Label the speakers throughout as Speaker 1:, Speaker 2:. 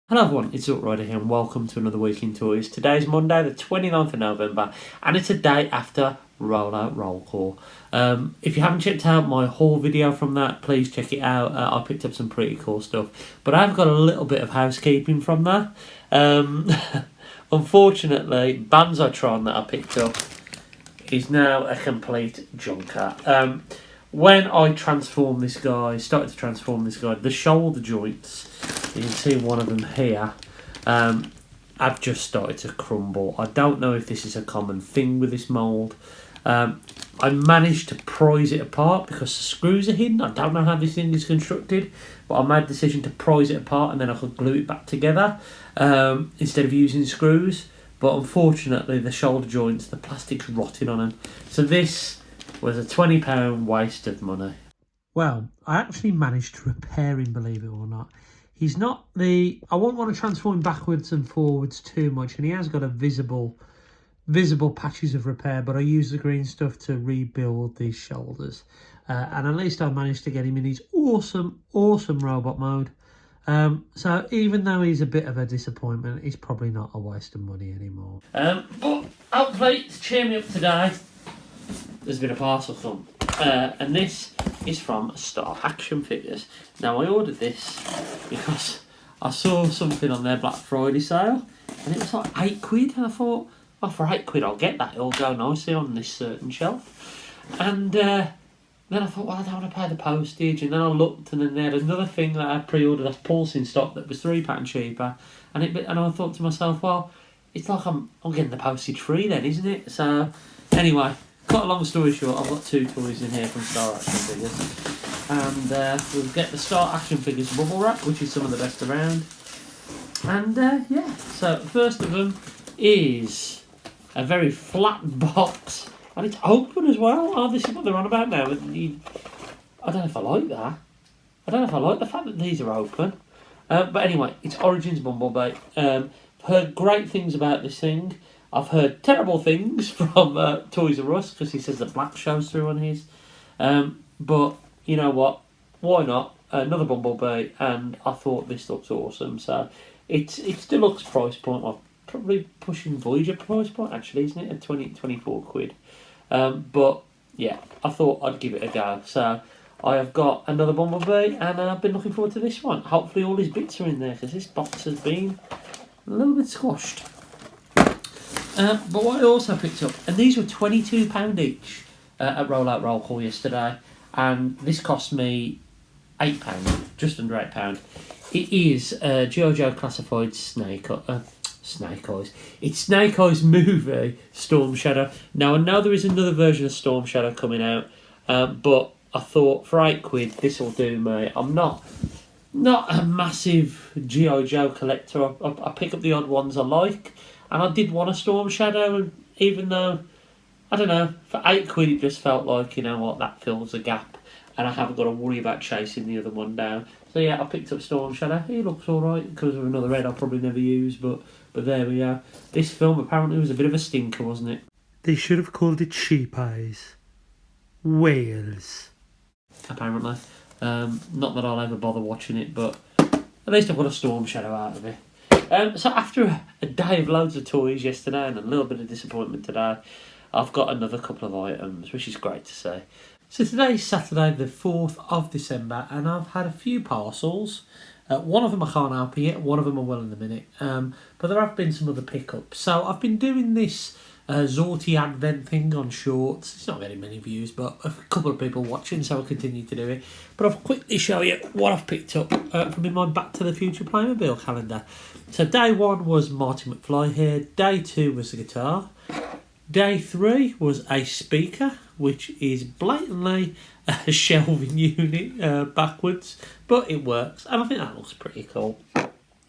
Speaker 1: Hello everyone, it's Rider here and welcome to another week in toys. Today's Monday the 29th of November and it's a day after Rollout Roll Call. If you haven't checked out my haul video from that, please check it out. I picked up some pretty cool stuff, but I've got a little bit of housekeeping from that. Unfortunately, Galvatron that I picked up is now a complete junker. When I started to transform this guy, the shoulder joints, you can see one of them here, have just started to crumble. I don't know if this is a common thing with this mould. I managed to prise it apart because the screws are hidden. I don't know how this thing is constructed, but I made the decision to prise it apart and then I could glue it back together instead of using screws. But unfortunately, the shoulder joints, the plastic's rotting on them. So this was a £20 waste of money. Well, I actually managed to repair him, believe it or not. He's not I won't want to transform him backwards and forwards too much, and he has got a visible patches of repair, but I used the green stuff to rebuild these shoulders. And at least I managed to get him in his awesome robot mode. So even though he's a bit of a disappointment, he's probably not a waste of money anymore. But hopefully, to cheer me up today, there's been a parcel come. And this is from Star Action Figures. Now I ordered this because I saw something on their Black Friday sale and it was like £8 and I thought, oh, for £8 I'll get that, it'll go nicely on this certain shelf. And then I thought, well, I don't want to pay the postage, and then I looked and then they had another thing that I pre-ordered that's pulsing stock that was £3 cheaper, and I thought to myself, well, it's like I'm getting the postage free then, isn't it? So anyway, cut a long story short, I've got two toys in here from Star Action Figures, and we'll get the Star Action Figures bubble wrap, which is some of the best around. And yeah, so first of them is a very flat box, and it's open as well. Oh, this is what they're on about now. I don't know if I like that. I don't know if I like the fact that these are open. But anyway, it's Origins Bumblebee. Heard great things about this thing. I've heard terrible things from Toys R Us because he says that black shows through on his. But you know what? Why not? Another Bumblebee, and I thought this looks awesome. So it's deluxe price point. I'm probably pushing Voyager price point actually, isn't it? At 24 quid. But yeah, I thought I'd give it a go. So I have got another Bumblebee, and I've been looking forward to this one. Hopefully all his bits are in there because this box has been a little bit squashed. But what I also picked up, and these were £22 each at Rollout Roll Call yesterday, and this cost me £8, just under £8. It is G.I. Joe Classified Snake Eyes. It's Snake Eyes movie, Storm Shadow. Now I know there is another version of Storm Shadow coming out, but I thought for £8 this will do me. I'm not a massive G.I. Joe collector. I pick up the odd ones I like. And I did want a Storm Shadow, and even though, I don't know, for £8 it just felt like, you know what, that fills a gap, and I haven't got to worry about chasing the other one down. So yeah, I picked up Storm Shadow. He looks alright because of another head I'll probably never use, but there we are. This film apparently was a bit of a stinker, wasn't it? They should have called it Sheep Eyes. Whales. Apparently. Not that I'll ever bother watching it, but at least I've got a Storm Shadow out of it. So after a day of loads of toys yesterday and a little bit of disappointment today, I've got another couple of items, which is great to see. So today is Saturday the 4th of December, and I've had a few parcels. One of them I can't open yet, one of them I will in a minute. But there have been some other pickups. So I've been doing this Zorty Advent thing on Shorts. It's not very many views, but a couple of people watching, so I'll continue to do it. But I'll quickly show you what I've picked up from in my Back to the Future Playmobil calendar. So day 1 was Marty McFly here. Day 2 was the guitar. Day 3 was a speaker, which is blatantly a shelving unit backwards, but it works, and I think that looks pretty cool.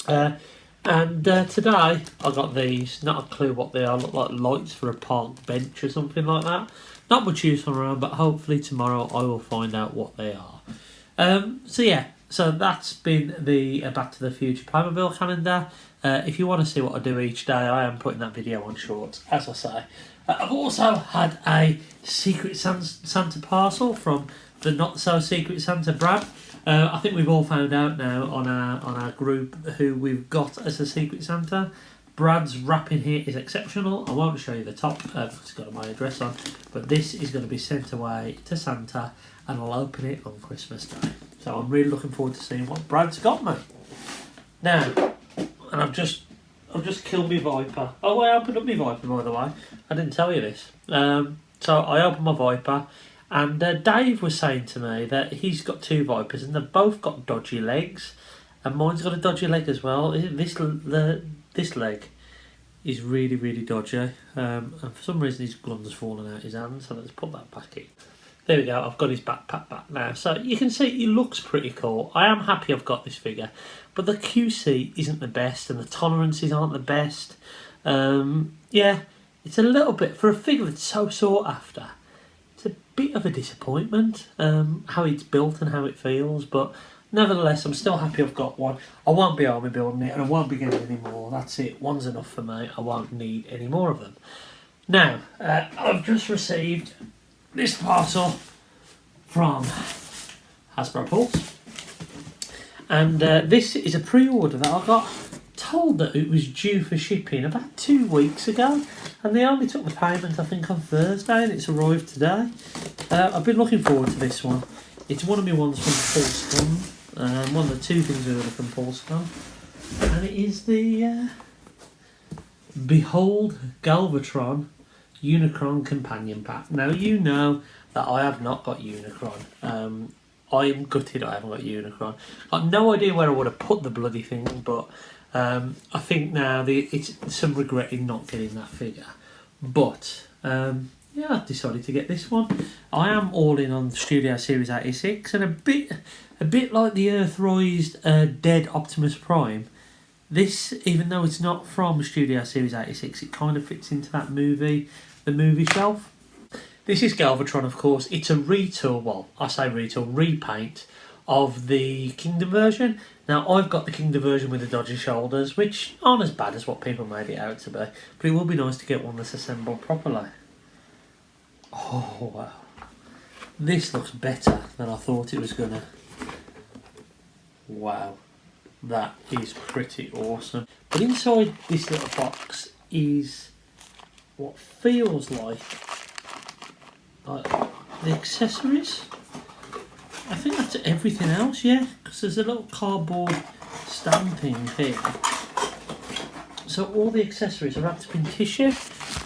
Speaker 1: And today I got these, not a clue what they are, look like lights for a park bench or something like that. Not much use on around, but hopefully tomorrow I will find out what they are. So yeah, so that's been the Back to the Future Playmobil calendar. If you want to see what I do each day, I am putting that video on Shorts, as I say. I've also had a Secret Santa parcel from the Not So Secret Santa Brad. I think we've all found out now on our group who we've got as a Secret Santa. Brad's wrapping here is exceptional. I won't show you the top, it's got my address on, but this is going to be sent away to Santa and I'll open it on Christmas Day. So I'm really looking forward to seeing what Brad's got me. Now, and I've just killed my Viper. Oh, I opened up my Viper, by the way. I didn't tell you this. So I opened my Viper, and Dave was saying to me that he's got 2 Vipers and they've both got dodgy legs, and mine's got a dodgy leg as well. This leg is really, really dodgy, and for some reason his gun's fallen out his hand, so let's put that back in. There we go, I've got his backpack back now. So you can see he looks pretty cool. I am happy I've got this figure, but the QC isn't the best and the tolerances aren't the best. Yeah, it's a little bit, for a figure that's so sought after, it's a bit of a disappointment, how it's built and how it feels, but nevertheless, I'm still happy I've got one. I won't be army building it and I won't be getting any more. That's it. One's enough for me. I won't need any more of them. Now, I've just received this parcel from Hasbro Pulse. And this is a pre-order that I got told that it was due for shipping about 2 weeks ago. And they only took the payment, I think, on Thursday, and it's arrived today. I've been looking forward to this one. It's one of my ones from Pulse. One of the 2 things we ordered from Pulse. And it is the Behold Galvatron Unicron Companion Pack. Now, you know that I have not got Unicron. I am gutted I haven't got Unicron. I've no idea where I would have put the bloody thing, but I think now it's some regret in not getting that figure. But yeah, I decided to get this one. I am all in on Studio Series 86, and a bit like the Earthrised Dead Optimus Prime. This, even though it's not from Studio Series 86, it kind of fits into that movie, the movie shelf. This is Galvatron, of course. It's a retool, well, I say retool, repaint of the Kingdom version. Now, I've got the Kingdom version with the dodgy shoulders, which aren't as bad as what people made it out to be. But it would be nice to get one that's assembled properly. Oh, wow. This looks better than I thought it was going to. Wow. That is pretty awesome. But inside this little box is what feels like the accessories. I think that's everything else, yeah, because there's a little cardboard stamping here. So all the accessories are wrapped up in tissue,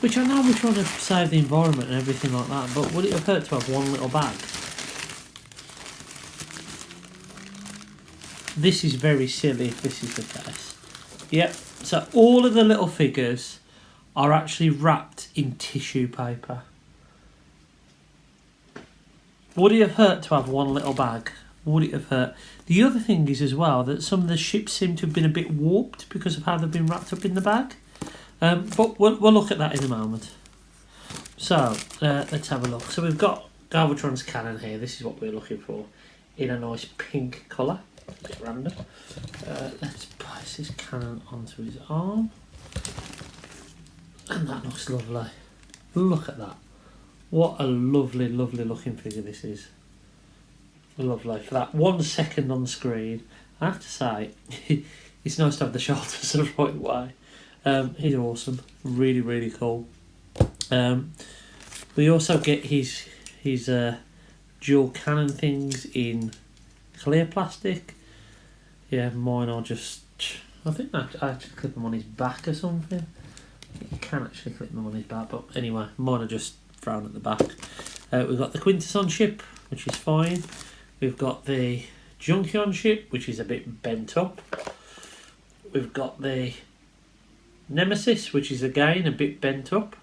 Speaker 1: which I know we're trying to save the environment and everything like that, but would it have hurt to have one little bag? This is very silly if this is the case. Yep, so all of the little figures are actually wrapped in tissue paper. Would it have hurt to have one little bag? Would it have hurt? The other thing is as well that some of the ships seem to have been a bit warped because of how they've been wrapped up in the bag. But we'll look at that in a moment. So, let's have a look. So we've got Galvatron's cannon here. This is what we're looking for in a nice pink colour. A bit random. Let's place this cannon onto his arm. And that looks lovely. Look at that. What a lovely, lovely looking figure this is. Lovely. For that 1 second on screen, I have to say, it's nice to have the shoulders the right way. He's awesome. Really, really cool. We also get his dual cannon things in clear plastic. Yeah, mine are just, I think I actually clip them on his back or something. You can actually clip them on his back, but anyway, mine are just thrown at the back. We've got the Quintesson ship, which is fine. We've got the Junkion ship, which is a bit bent up. We've got the Nemesis, which is again a bit bent up.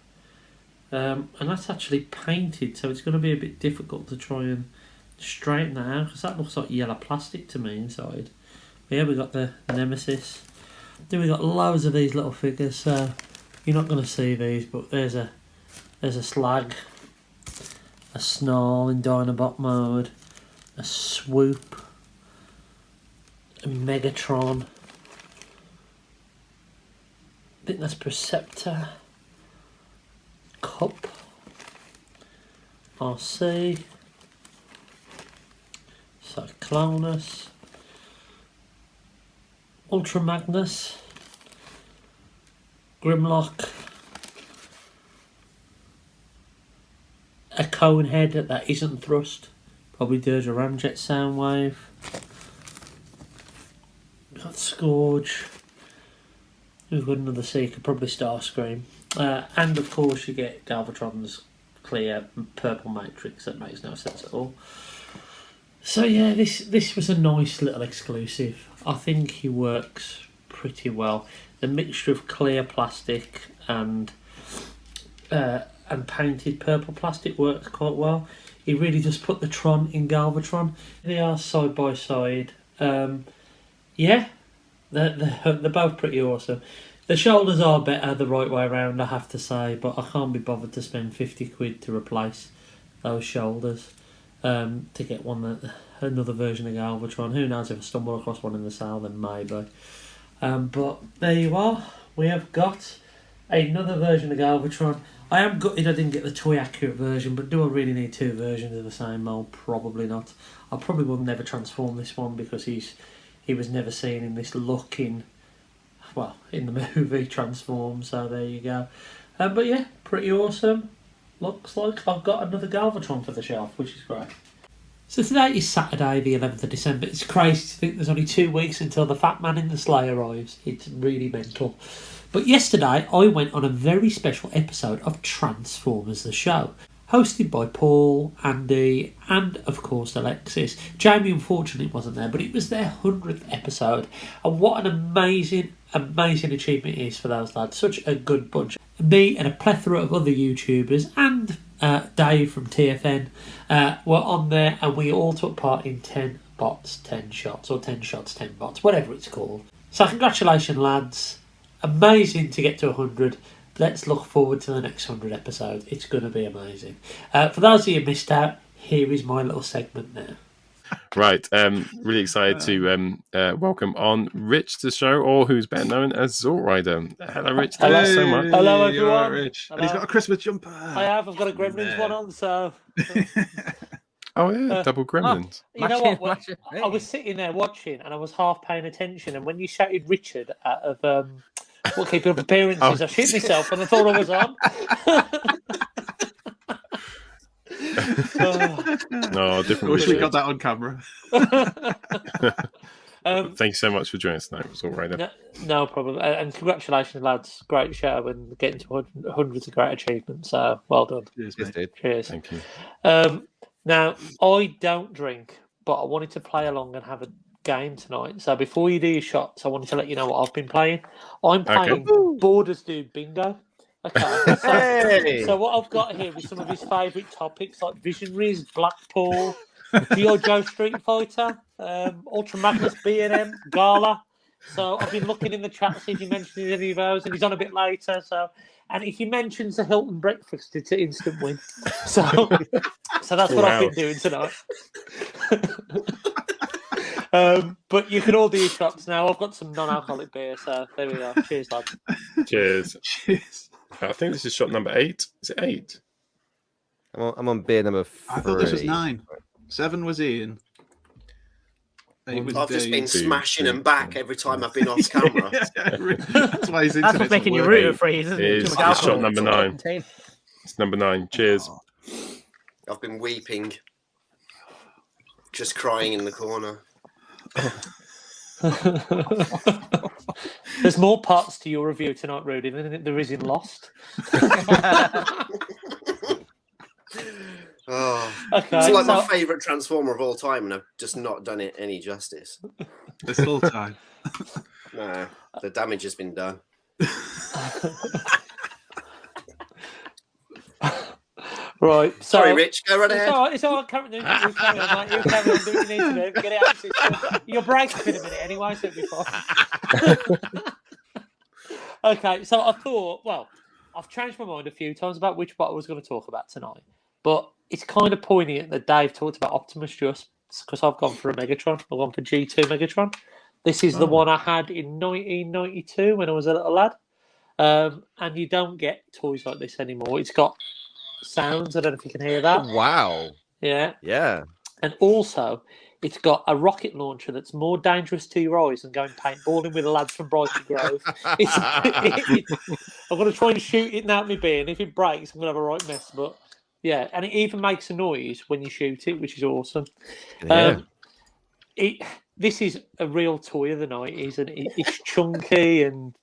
Speaker 1: And that's actually painted, so it's going to be a bit difficult to try and straighten that out, because that looks like yellow plastic to me inside. But yeah, we've got the Nemesis. Then we've got loads of these little figures, so you're not going to see these, but there's a Slag, a Snarl in Dinobot mode, a Swoop, a Megatron, I think that's Perceptor, Cup, RC, So Clonus, Ultra Magnus, Grimlock, a cone head that isn't thrust, probably Dirge or Ramjet Soundwave. Got Scourge. We've got another Seeker, probably Starscream. And of course you get Galvatron's clear purple matrix that makes no sense at all. So yeah, this was a nice little exclusive. I think he works pretty well. The mixture of clear plastic and painted purple plastic works quite well. He really just put the Tron in Galvatron. They are side by side. Yeah, they're both pretty awesome. The shoulders are better the right way around, I have to say, but I can't be bothered to spend 50 quid to replace those shoulders to get another version of Galvatron. Who knows, if I stumble across one in the sale, then maybe. But there you are. We have got another version of Galvatron. I am gutted I didn't get the toy accurate version, but do I really need two versions of the same mold? Probably not. I probably will never transform this one because he was never seen in this look in the movie Transform, so there you go. But yeah, pretty awesome. Looks like I've got another Galvatron for the shelf, which is great. So today is Saturday the 11th of December. It's crazy to think there's only 2 weeks until the Fat Man in the Sleigh arrives. It's really mental. But yesterday I went on a very special episode of Transformers the Show, hosted by Paul, Andy, and of course Alexis. Jamie unfortunately wasn't there, but it was their 100th episode. And what an amazing achievement it is for those lads. Such a good bunch. Me and a plethora of other YouTubers and Dave from TFN were on there, and we all took part in 10 bots, 10 shots, or 10 shots, 10 bots, whatever it's called. So congratulations lads. Amazing to get to 100. Let's look forward to the next 100 episodes. It's going to be amazing. For those of you who missed out, here is my little segment now.
Speaker 2: Right, really excited to welcome on Rich to the show, or who's better known as Zort Rider. Hello, Rich. Thank you so much.
Speaker 1: Hello, everyone.
Speaker 3: Right, Rich.
Speaker 1: Hello.
Speaker 3: And he's got a Christmas jumper.
Speaker 1: I have. I've got a Gremlins one on, so...
Speaker 2: Oh, yeah, double Gremlins.
Speaker 1: You know what? I was sitting there watching, and I was half paying attention, and when you shouted Richard out of... keeping up appearances, I shit myself, and I thought I was on.
Speaker 2: No, different.
Speaker 3: I wish we got that on camera.
Speaker 2: Thank you so much for joining us tonight. It was all right.
Speaker 1: No problem. And congratulations, lads. Great show, and getting to hundreds of great achievements. So well done.
Speaker 3: Cheers, mate.
Speaker 1: Cheers.
Speaker 2: Thank you.
Speaker 1: Now, I don't drink, but I wanted to play along and have a game tonight. So before you do your shots, I wanted to let you know what I've been playing. I'm playing Borders Do Bingo. Okay. So what I've got here is some of his favourite topics like Visionaries, Blackpool, G.I. Joe Street Fighter, Ultra Magnus B&M, Gala. So I've been looking in the chat to see if he mentions any of those, and he's on a bit later. And if he mentions the Hilton breakfast, it's an instant win. So that's what I've been doing tonight. But you can all do your shots now. I've got some non-alcoholic beer, so there we go. Cheers, lads.
Speaker 2: Cheers.
Speaker 3: Cheers.
Speaker 2: I think this is shot number 8. Is it 8?
Speaker 4: I'm on beer number 3.
Speaker 3: I thought this was 9. 7 was Ian. 8 was
Speaker 5: I've
Speaker 3: Dave.
Speaker 5: just been smashing them back every time I've been off camera.
Speaker 3: That's why his
Speaker 6: That's what's making you root for you, isn't it?
Speaker 2: It's shot number 9. It's number 9. Cheers.
Speaker 5: I've been weeping, just crying in the corner.
Speaker 1: There's more parts to your review tonight, Rudy, than there is in Lost.
Speaker 5: Okay, it's like my favourite Transformer of all time, and I've just not done it any justice.
Speaker 3: There's still time.
Speaker 5: No, the damage has been done.
Speaker 1: Right.
Speaker 5: Sorry, Rich. Go right ahead.
Speaker 1: It's all right. Carry on, mate. You carry on. Do what you need to do. Get it out. You're breaking in a minute anyway, so it'll be fine. Okay, so I thought, well, I've changed my mind a few times about which bot I was going to talk about tonight. But it's kind of poignant that Dave talked about Optimus just because I've gone for a Megatron. I've gone for G2 Megatron. This is the one I had in 1992 when I was a little lad. And you don't get toys like this anymore. It's got sounds. I don't know if you can hear that.
Speaker 4: Wow.
Speaker 1: Yeah.
Speaker 4: Yeah.
Speaker 1: And also, It's got a rocket launcher that's more dangerous to your eyes than going paintballing with the lads from Brighton Grove. I'm going to try and shoot it out my beer, and if it breaks, I'm going to have a right mess. But yeah, and it even makes a noise when you shoot it, which is awesome.
Speaker 4: Yeah.
Speaker 1: This is a real toy of the 90s, and it's chunky and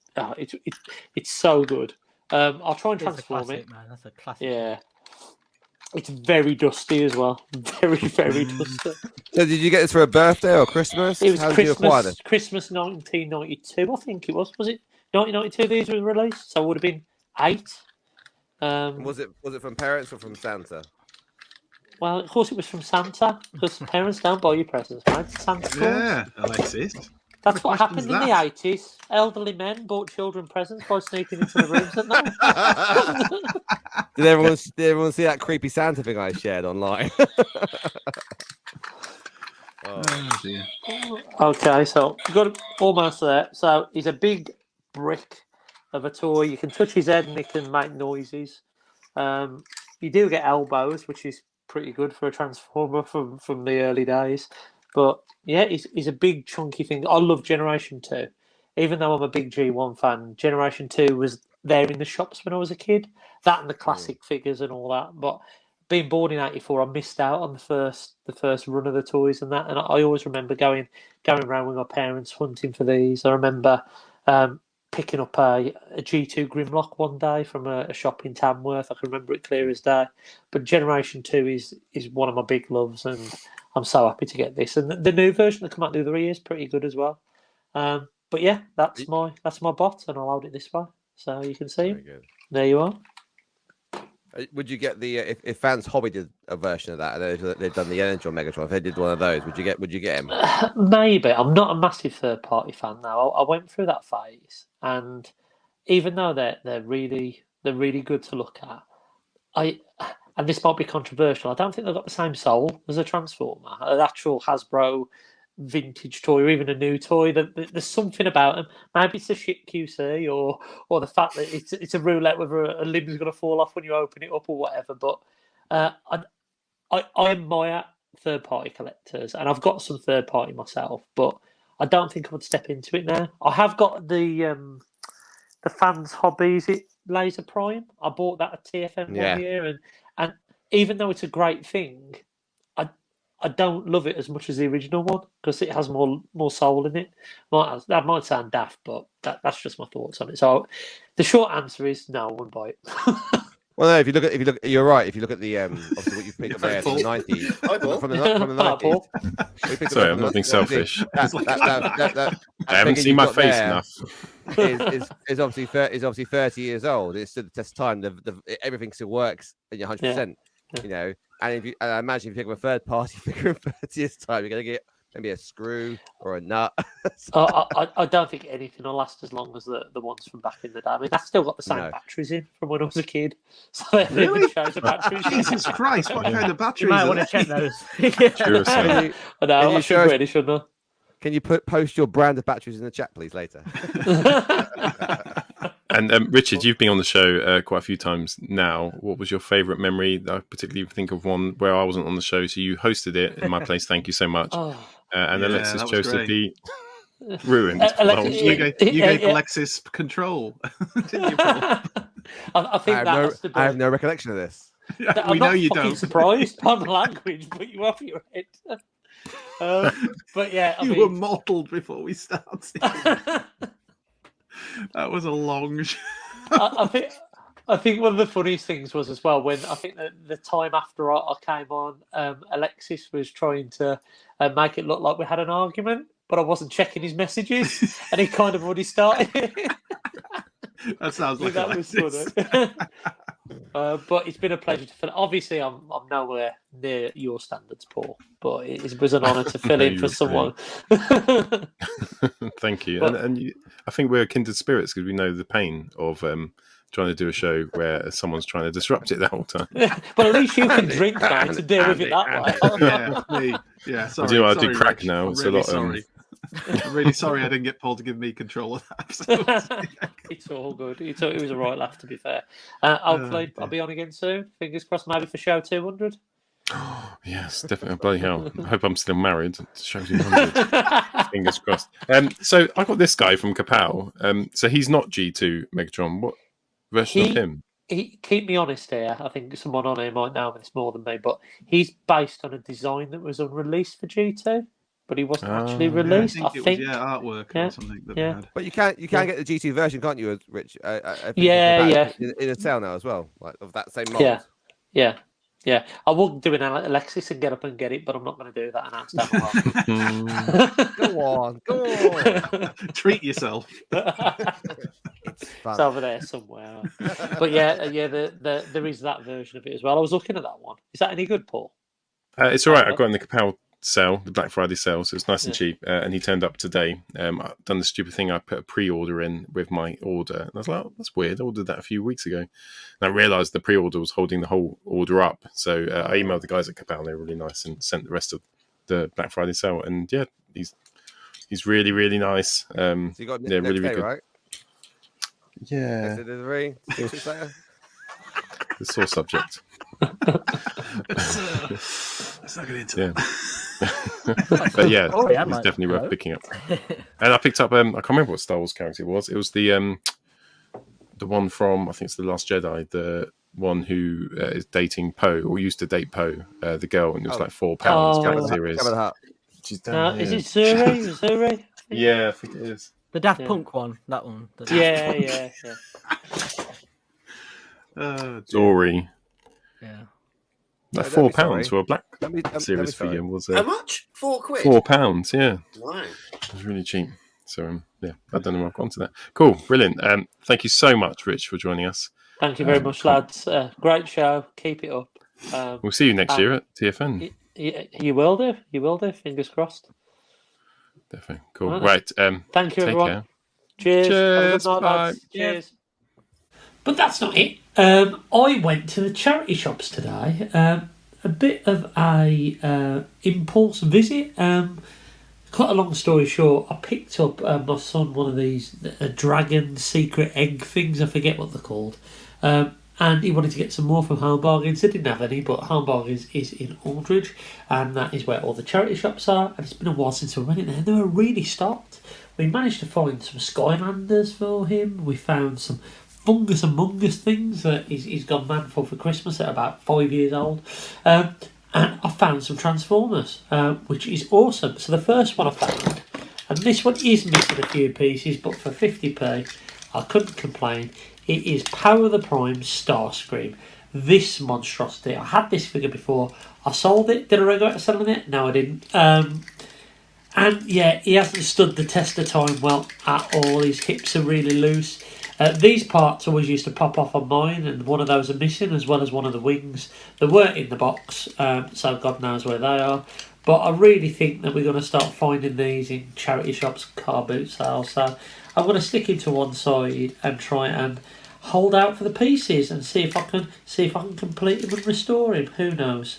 Speaker 1: it's so good. I'll try and transform
Speaker 6: classic,
Speaker 1: it.
Speaker 6: Man. That's a classic.
Speaker 1: Yeah. It's very dusty as well. Very, very dusty.
Speaker 4: So did you get this for a birthday or Christmas?
Speaker 1: It was
Speaker 4: How did you acquire this?
Speaker 1: Christmas 1992, I think it was. Was it 1992 these were released? So it would have been 8.
Speaker 4: Was it from parents or from Santa?
Speaker 1: Well, of course it was from Santa, because parents don't buy you presents, right? Santa Claus.
Speaker 3: Yeah, Alexis.
Speaker 1: That's what happened
Speaker 3: question's
Speaker 1: in
Speaker 3: that?
Speaker 1: the 80s. Elderly men bought children presents by sneaking into the rooms at night.
Speaker 4: Did everyone see that creepy Santa thing I shared online?
Speaker 3: Oh, dear.
Speaker 1: Okay, so we've got it almost there. So he's a big brick of a toy. You can touch his head and it can make noises. You do get elbows, which is pretty good for a Transformer from the early days. But yeah, he's a big chunky thing. I love Generation 2. Even though I'm a big G1 fan, Generation 2 was there in the shops when I was a kid. That and the classic figures and all that. But being born in '84, I missed out on the first run of the toys and that. And I always remember going around with my parents hunting for these. I remember picking up a G2 Grimlock one day from a shop in Tamworth. I can remember it clear as day. But Generation 2 is one of my big loves, and I'm so happy to get this. And the new version that come out the other year is pretty good as well. But yeah, that's my bot, and I'll hold it this way so you can see.
Speaker 4: Very good.
Speaker 1: There you are.
Speaker 4: Would you get the if Fans Hobby did a version of that? They've done the Energy or Megatron. If they did one of those, would you get him?
Speaker 1: Maybe. I'm not a massive third party fan now. I went through that phase, and even though they're really good to look at, and this might be controversial, I don't think they've got the same soul as a Transformer, an actual Hasbro vintage toy, or even a new toy. There's something about them. Maybe it's a shit QC, or the fact that it's a roulette whether a limb's going to fall off when you open it up or whatever. But I admire third party collectors, and I've got some third party myself, but I don't think I would step into it now. I have got the Fans Hobby. Is it Laser Prime? I bought that at TFM one year, and even though it's a great thing, I don't love it as much as the original one because it has more soul in it. That might sound daft, but that's just my thoughts on it. So the short answer is no, I wouldn't buy it.
Speaker 4: Well, no. If you look, you're right. If you look at the obviously what you've picked up there from the 90s, from the 90s.
Speaker 2: Sorry, I'm not being selfish.
Speaker 4: That
Speaker 2: I haven't seen my face enough.
Speaker 4: is obviously 30 years old. It's stood the test of time. Everything still works at 100%. You know, and I imagine if you pick up a third party figure in 30 years' time, you're gonna get maybe a screw or a nut.
Speaker 1: I don't think anything will last as long as the ones from back in the day. I mean, that's still got the same batteries in from when I was a kid. So really? Shows the batteries.
Speaker 3: Jesus Christ, what kind of batteries?
Speaker 6: You might want to check those.
Speaker 1: I know, I should really, shouldn't I?
Speaker 4: Can you post your brand of batteries in the chat, please, later?
Speaker 2: And Richard, you've been on the show quite a few times now. What was your favourite memory? I particularly think of one where I wasn't on the show, so you hosted it in my place. Thank you so much. And Alexis chose to be ruined.
Speaker 3: You gave Alexis control, didn't you, Paul?
Speaker 1: I think
Speaker 4: I have no recollection of this.
Speaker 1: Yeah, we know you don't. Surprised by the language, but you off your head. But yeah,
Speaker 3: you were mottled before we started. That was a long show.
Speaker 1: I think one of the funniest things was as well when I think that the time after I came on, Alexis was trying to make it look like we had an argument, but I wasn't checking his messages, and he kind of already started.
Speaker 3: That sounds like
Speaker 1: that was funny. But it's been a pleasure to fill. Obviously, I'm nowhere near your standards, Paul. But it was an honour to fill in for someone.
Speaker 2: Thank you. And I think we're kindred spirits because we know the pain of trying to do a show where someone's trying to disrupt it the whole time.
Speaker 1: But at least you can drink now to deal with it that way.
Speaker 3: Yeah. Sorry.
Speaker 2: I do crack now. It's
Speaker 3: really
Speaker 2: a lot.
Speaker 3: Sorry. I'm really sorry I didn't get Paul to give me control of that.
Speaker 1: It's all good. It was a right laugh, to be fair. Hopefully, I'll be on again soon. Fingers crossed, maybe for show 200.
Speaker 2: Yes, definitely. Bloody hell. I hope I'm still married. It shows you 100. Fingers crossed. So I got this guy from Kapow. So he's not G2 Megatron. What version of him?
Speaker 1: Keep me honest here. I think someone on here might know this more than me, but he's based on a design that was unreleased for G2, but he wasn't actually released.
Speaker 3: I think it was artwork or something that they had.
Speaker 4: But you can get the G2 version, can't you, Rich?
Speaker 1: Yeah.
Speaker 4: In a sale now as well, like of that same mold.
Speaker 1: Yeah. I would do an Alexis and get up and get it, but I'm not going to do that and ask that.
Speaker 4: Go on.
Speaker 3: Treat yourself.
Speaker 1: It's over there somewhere. But there is that version of it as well. I was looking at that one. Is that any good, Paul?
Speaker 2: It's all right. I got in the Kapow sale, the Black Friday sale, so it's nice and cheap. And he turned up today. I've done the stupid thing. I put a pre-order in with my order. And I was like, oh, that's weird. I ordered that a few weeks ago. And I realised the pre-order was holding the whole order up. So I emailed the guys at Kapow. They were really nice and sent the rest of the Black Friday sale. And yeah, he's really, really nice. So
Speaker 4: you got
Speaker 2: really, really good.
Speaker 4: Right?
Speaker 2: Yeah.
Speaker 4: Delivery.
Speaker 2: The sore subject.
Speaker 3: Let's not get into that.
Speaker 2: But yeah, it's definitely worth picking up. And I picked up, I can't remember what Star Wars character it was. It was the one from, I think it's The Last Jedi, the one who is dating Poe, or used to date Poe, the girl, and it was like £4 character series. She's down here.
Speaker 1: Is it Zuri?
Speaker 2: Yeah, I think it is.
Speaker 6: The Daft Punk one, that one.
Speaker 1: Yeah.
Speaker 2: Zori.
Speaker 6: Yeah.
Speaker 2: Like £4 for a Black series figure was
Speaker 5: how much? £4?
Speaker 2: £4, yeah.
Speaker 5: Wow.
Speaker 2: It was really cheap. So I don't know if I've gone to that. Cool, brilliant. Thank you so much, Rich, for joining us.
Speaker 1: Thank you very much, lads. Great show. Keep it up.
Speaker 2: We'll see you next year at TFN.
Speaker 1: You will do. Fingers crossed.
Speaker 2: Definitely. Cool. Right.
Speaker 1: Thank you, everyone.
Speaker 2: Care.
Speaker 1: Cheers. Have a good night,
Speaker 2: Bye.
Speaker 1: lads. Cheers. But that's not it. I went to the charity shops today. A bit of a impulse visit. Cut a long story short, I picked up my son one of these dragon secret egg things. I forget what they're called. And he wanted to get some more from Home Bargains. They didn't have any, but Home Bargains is in Aldridge, and that is where all the charity shops are. And it's been a while since we went in there, and they were really stocked. We managed to find some Skylanders for him. We found some Fungus Among Us things that he's gone mad for Christmas at about 5 years old. And I found some Transformers, which is awesome. So the first one I found, and this one is missing a few pieces, but for 50p, I couldn't complain. It is Power of the Prime Starscream. This monstrosity. I had this figure before. I sold it. Did I regret selling it? No, I didn't. And yeah, he hasn't stood the test of time well at all. His hips are really loose. These parts always used to pop off on mine, and one of those are missing, as well as one of the wings. They weren't in the box, so God knows where they are. But I really think that we're going to start finding these in charity shops, car boot sales. So I'm going to stick into one side and try and hold out for the pieces and see if I can complete him and restore him. Who knows?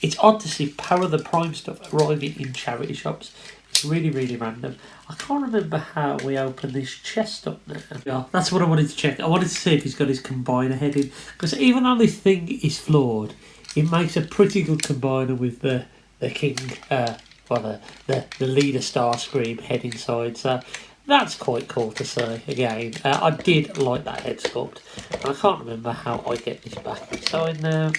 Speaker 1: It's odd to see Power of the Prime stuff arriving in charity shops. It's really, really random. I can't remember how we opened this chest up there. Yeah, that's what I wanted to check. I wanted to see if he's got his combiner head in. Because even though this thing is flawed, it makes a pretty good combiner with the king, the leader Starscream head inside. So that's quite cool to see. Again, I did like that head sculpt. And I can't remember how I get this back inside now.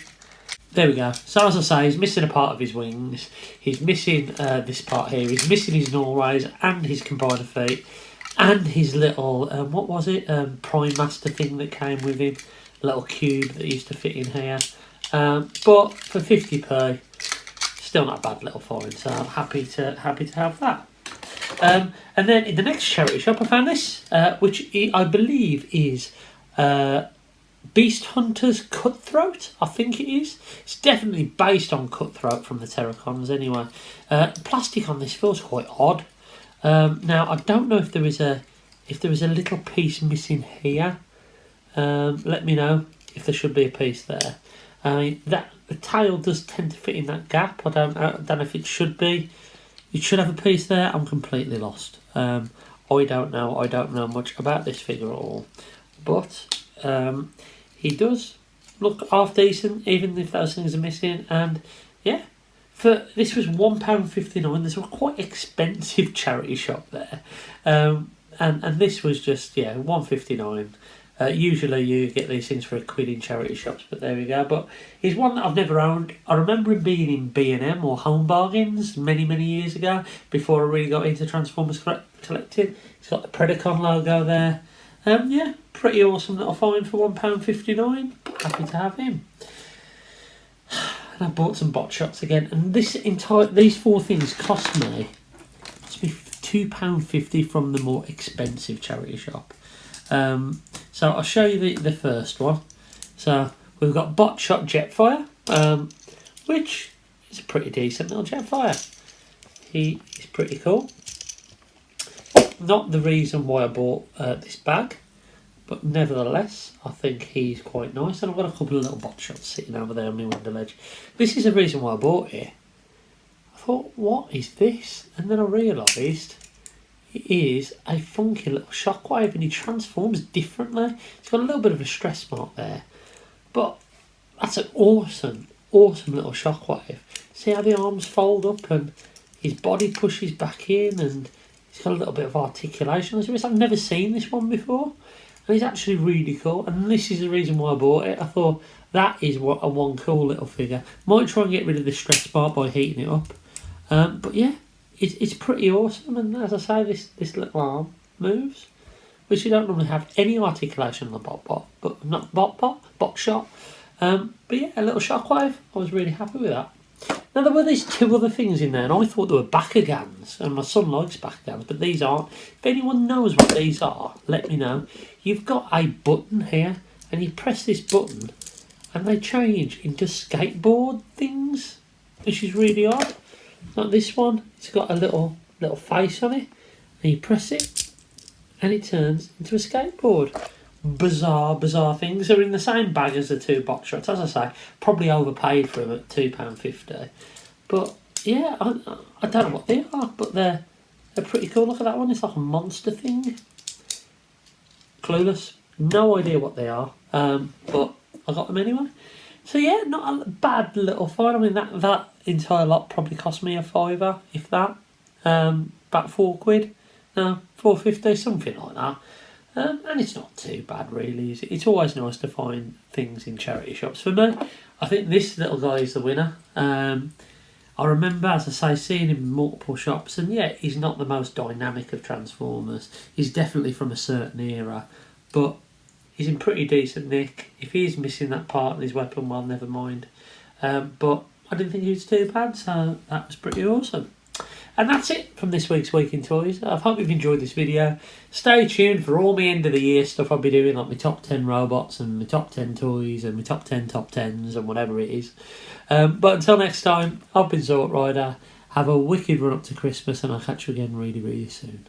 Speaker 1: There we go. So as I say, he's missing a part of his wings. He's missing this part here. He's missing his null rays and his combiner feet. And his little, what was it? Prime Master thing that came with him. A little cube that used to fit in here. But for 50p, still not a bad little find. So I'm happy to have that. And then in the next charity shop I found this, which I believe is Beast Hunter's Cutthroat, I think it is. It's definitely based on Cutthroat from the Terracons anyway. Plastic on this feels quite odd. Now I don't know if there is a little piece missing here. Let me know if there should be a piece there. I mean, the tail does tend to fit in that gap. I don't know if it should be. It should have a piece there. I'm completely lost. I don't know much about this figure at all. But he does look half decent, even if those things are missing. And yeah, this was £1.59. There's a quite expensive charity shop there, and this was just £1.59. Usually you get these things for £1 in charity shops, but there we go. But he's one that I've never owned. I remember him being in B&M or Home Bargains many years ago, before I really got into Transformers collecting. He's got the Predacon logo there. Yeah, pretty awesome little find for £1.59. Happy to have him. And I bought some bot shots again, and these 4 things cost me £2.50 from the more expensive charity shop. So I'll show you the first one. So we've got Shop Jetfire, which is a pretty decent little Jetfire. He is pretty cool. Not the reason why I bought this bag, but nevertheless, I think he's quite nice. And I've got a couple of little bot shots sitting over there on my window ledge. This is the reason why I bought it. I thought, what is this? And then I realised it is a funky little shockwave, and he transforms differently. It's got a little bit of a stress mark there, but that's an awesome little shockwave. See how the arms fold up and his body pushes back in, and he's got a little bit of articulation. I've never seen this one before, and he's actually really cool. And this is the reason why I bought it. I thought that is one cool little figure. Might try and get rid of the stress bar by heating it up, but yeah. It's pretty awesome, and as I say, this little arm moves, which you don't normally have any articulation on the bot shot. But yeah, a little shockwave. I was really happy with that. Now there were these 2 other things in there, and I thought they were Bakugans, and my son likes Bakugans, but these aren't. If anyone knows what these are, let me know. You've got a button here, and you press this button, and they change into skateboard things, which is really odd. Like this one, it's got a little face on it, and you press it, and it turns into a skateboard. Bizarre things. They're in the same bag as the 2 bot shots. As I say, probably overpaid for them at £2.50. But yeah, I don't know what they are, but they're pretty cool. Look at that one. It's like a monster thing. Clueless. No idea what they are. But I got them anyway. So yeah, not a bad little find. I mean, that entire lot probably cost me a £5, if that. About £4. No, £4.50, something like that. And it's not too bad, really, is it? It's always nice to find things in charity shops. For me, I think this little guy is the winner. I remember, as I say, seeing him in multiple shops, and yeah, he's not the most dynamic of Transformers. He's definitely from a certain era, but he's in pretty decent nick. If he's missing that part of his weapon, well, never mind. But I didn't think he was too bad, so that was pretty awesome. And that's it from this week's Week in Toys. I hope you've enjoyed this video. Stay tuned for all my end of the year stuff I'll be doing, like my top 10 robots and my top 10 toys and my top 10 top 10s and whatever it is. But until next time, I've been Zort Rider. Have a wicked run up to Christmas, and I'll catch you again really soon.